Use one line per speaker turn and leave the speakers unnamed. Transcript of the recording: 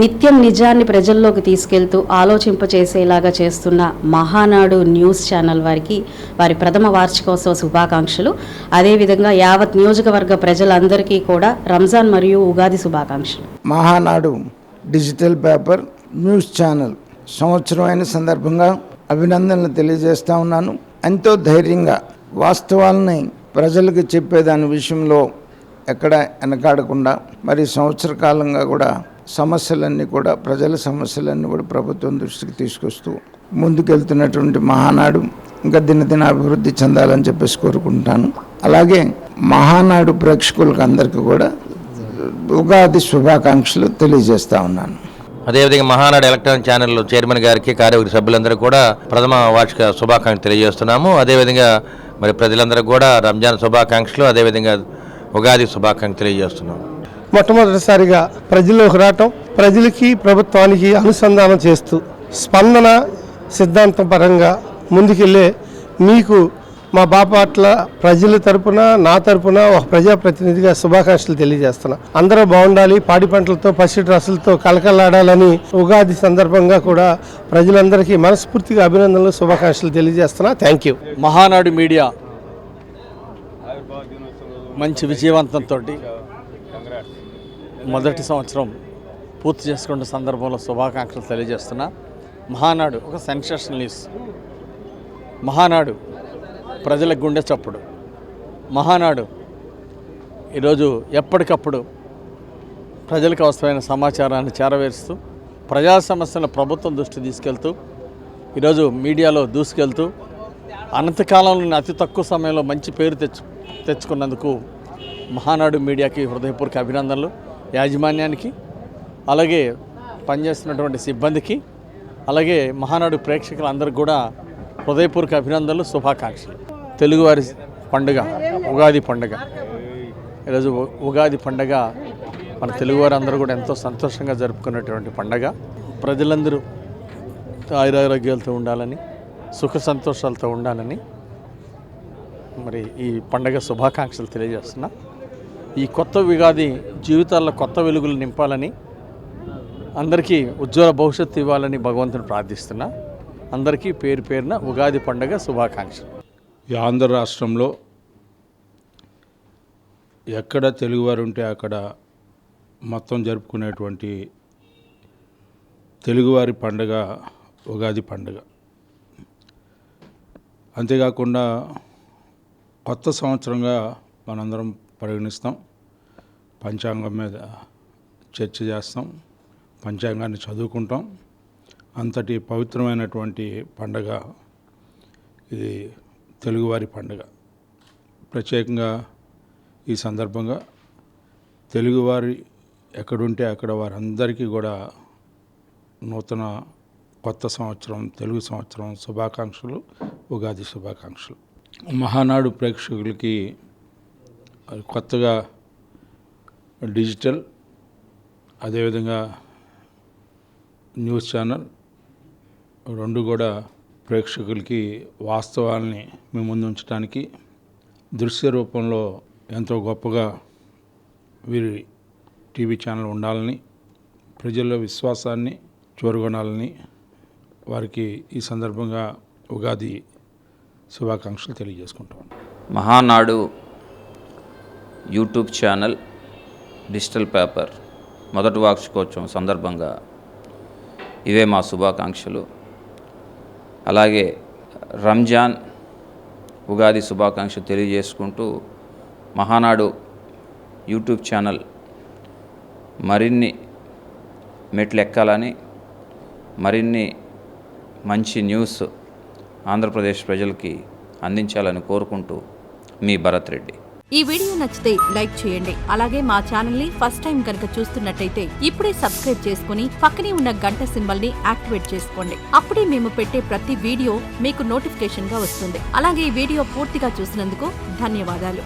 నిత్యం నిజాన్ని ప్రజల్లోకి తీసుకెళ్తూ ఆలోచింపచేసేలాగా చేస్తున్న మహానాడు న్యూస్ ఛానల్ వారికి వారి ప్రథమ వార్షికోత్సవ శుభాకాంక్షలు. అదేవిధంగా యావత్ నియోజకవర్గ ప్రజలందరికీ కూడా రంజాన్ మరియు ఉగాది శుభాకాంక్షలు.
Mahanadu digital paper news channel సంవత్సరమైన సందర్భంగా అభినందనలు తెలియజేస్తా ఉన్నాను. ఎంతో ధైర్యంగా వాస్తవాలని ప్రజలకు చెప్పేదాని విషయంలో ఎక్కడ వెనకాడకుండా మరి సంవత్సర కాలంగా కూడా సమస్యలన్నీ కూడా ప్రజల సమస్యలన్నీ కూడా ప్రభుత్వం దృష్టికి తీసుకొస్తూ ముందుకెళ్తున్నటువంటి మహానాడు ఇంకా దినదిన అభివృద్ధి చెందాలని చెప్పేసి కోరుకుంటాను. అలాగే మహానాడు ప్రేక్షకులకు అందరికీ కూడా ఉగాది శుభాకాంక్షలు తెలియజేస్తా ఉన్నాను.
అదేవిధంగా మహానాడు ఎలక్ట్రానిక్ ఛానల్ చైర్మన్ గారికి కార్యవర్గ సభ్యులందరూ కూడా ప్రథమ వార్షిక శుభాకాంక్షలు తెలియజేస్తున్నాము. అదేవిధంగా మరి ప్రజలందరికీ కూడా రంజాన్ శుభాకాంక్షలు, అదేవిధంగా ఉగాది శుభాకాంక్షలు తెలియజేస్తున్నాము.
మొట్టమొదటిసారిగా ప్రజల్లోకి రావటం, ప్రజలకి ప్రభుత్వానికి అనుసంధానం చేస్తూ స్పందన సిద్ధాంతం పరంగా ముందుకెళ్ళే మీకు మా బాపట్ల ప్రజల తరపున నా తరపున ఒక ప్రజాప్రతినిధిగా శుభాకాంక్షలు తెలియజేస్తున్నా. అందరూ బాగుండాలి, పాడి పంటలతో పసిటి రసులతో కలకలాడాలని ఉగాది సందర్భంగా కూడా ప్రజలందరికీ మనస్ఫూర్తిగా అభినందనలు శుభాకాంక్షలు తెలియజేస్తున్నా. Thank you.
మహానాడు మీడియా మంచి విజయవంతంతో మొదటి సంవత్సరం పూర్తి చేసుకున్న సందర్భంలో శుభాకాంక్షలు తెలియజేస్తున్నా. మహానాడు ఒక సెన్సేషనల్ న్యూస్, మహానాడు ప్రజల గుండె చప్పుడు, మహానాడు ఈరోజు ఎప్పటికప్పుడు ప్రజలకు అవసరమైన సమాచారాన్ని చేరవేరుస్తూ ప్రజా సమస్యలను ప్రభుత్వం దృష్టి తీసుకెళ్తూ ఈరోజు మీడియాలో దూసుకెళ్తూ అనంతకాలంలోని అతి తక్కువ సమయంలో మంచి పేరు తెచ్చుకున్నందుకు మహానాడు మీడియాకి హృదయపూర్వక అభినందనలు, యాజమాన్యానికి, అలాగే పనిచేస్తున్నటువంటి సిబ్బందికి, అలాగే మహానాడు ప్రేక్షకులందరికీ కూడా హృదయపూర్వక అభినందనలు, శుభాకాంక్షలు. తెలుగువారి పండుగ ఉగాది పండుగ. ఈరోజు ఉగాది పండుగ మన తెలుగువారు అందరూ కూడా ఎంతో సంతోషంగా జరుపుకున్నటువంటి పండుగ. ప్రజలందరూ ఆయురారోగ్యాలతో ఉండాలని, సుఖ సంతోషాలతో ఉండాలని మరి ఈ పండుగ శుభాకాంక్షలు తెలియజేస్తున్నా. ఈ కొత్త ఉగాది జీవితాల్లో కొత్త వెలుగులు నింపాలని, అందరికీ ఉజ్వల భవిష్యత్తు ఇవ్వాలని భగవంతుని ప్రార్థిస్తున్నా. అందరికీ పేరు పేరున ఉగాది పండుగ శుభాకాంక్షలు.
ఈ ఆంధ్ర రాష్ట్రంలో ఎక్కడ తెలుగువారు ఉంటే అక్కడ మొత్తం జరుపుకునేటువంటి తెలుగువారి పండుగ ఉగాది పండుగ. అంతేకాకుండా కొత్త సంవత్సరంగా మనందరం పరిగణిస్తాం. పంచాంగం మీద చర్చ చేస్తాం, పంచాంగాన్ని చదువుకుంటాం. అంతటి పవిత్రమైనటువంటి పండుగ ఇది తెలుగువారి పండుగ. ప్రత్యేకంగా ఈ సందర్భంగా తెలుగువారి ఎక్కడుంటే అక్కడ వారందరికీ కూడా నూతన కొత్త సంవత్సరం, తెలుగు సంవత్సరం శుభాకాంక్షలు, ఉగాది శుభాకాంక్షలు. మహానాడు ప్రేక్షకులకి కొత్తగా డిజిటల్, అదేవిధంగా న్యూస్ ఛానల్ రెండు కూడా ప్రేక్షకులకి వాస్తవాల్ని మీ ముందు ఉంచడానికి దృశ్య రూపంలో ఎంతో గొప్పగా వీరి టీవీ ఛానల్ ఉండాలని, ప్రజల్లో విశ్వాసాన్ని చూరగొనాలని వారికి ఈ సందర్భంగా ఉగాది శుభాకాంక్షలు తెలియజేసుకుంటాం.
Mahanadu YouTube channel digital paper మొదటి వార్షికోత్సవం సందర్భంగా ఇవే మా శుభాకాంక్షలు. అలాగే రంజాన్ ఉగాది శుభాకాంక్షలు తెలియజేసుకుంటూ మహానాడు యూట్యూబ్ ఛానల్ మరిన్ని మెట్లు ఎక్కాలని, మరిన్ని మంచి న్యూస్ ఆంధ్రప్రదేశ్ ప్రజలకి అందించాలని కోరుకుంటూ మీ భరత్ రెడ్డి.
ఈ వీడియో నచ్చితే లైక్ చేయండి. అలాగే మా ఛానల్ ని ఫస్ట్ టైం కనుక చూస్తున్నట్టయితే ఇప్పుడే సబ్స్క్రైబ్ చేసుకుని పక్కనే ఉన్న గంట సింబల్ ని యాక్టివేట్ చేసుకోండి. అప్పుడే మేము పెట్టే ప్రతి వీడియో మీకు నోటిఫికేషన్ గా వస్తుంది. అలాగే ఈ వీడియో పూర్తిగా చూసినందుకు ధన్యవాదాలు.